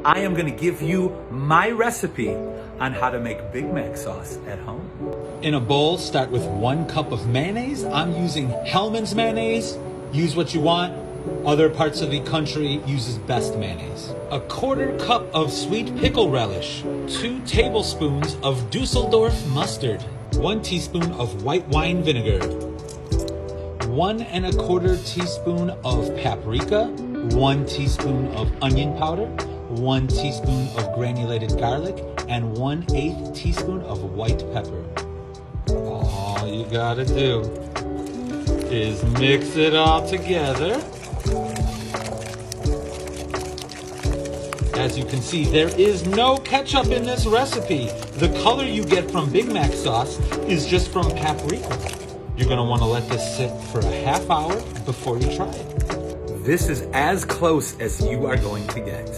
I am gonna give you my recipe on how to make Big Mac sauce at home. In a bowl, start with 1 cup of mayonnaise. I'm using Hellmann's mayonnaise. Use what you want. Other parts of the country uses best mayonnaise. 1/4 cup of sweet pickle relish. 2 tablespoons of Düsseldorf mustard. 1 teaspoon of white wine vinegar. 1 1/4 teaspoon of paprika. 1 teaspoon of onion powder. 1 teaspoon of granulated garlic. And 1/8 teaspoon of white pepper. All you gotta do is mix it all together. As you can see, there is no ketchup in this recipe. The color you get from Big Mac sauce is just from paprika. You're gonna wanna let this sit for a half hour before you try it. This is as close as you are going to get.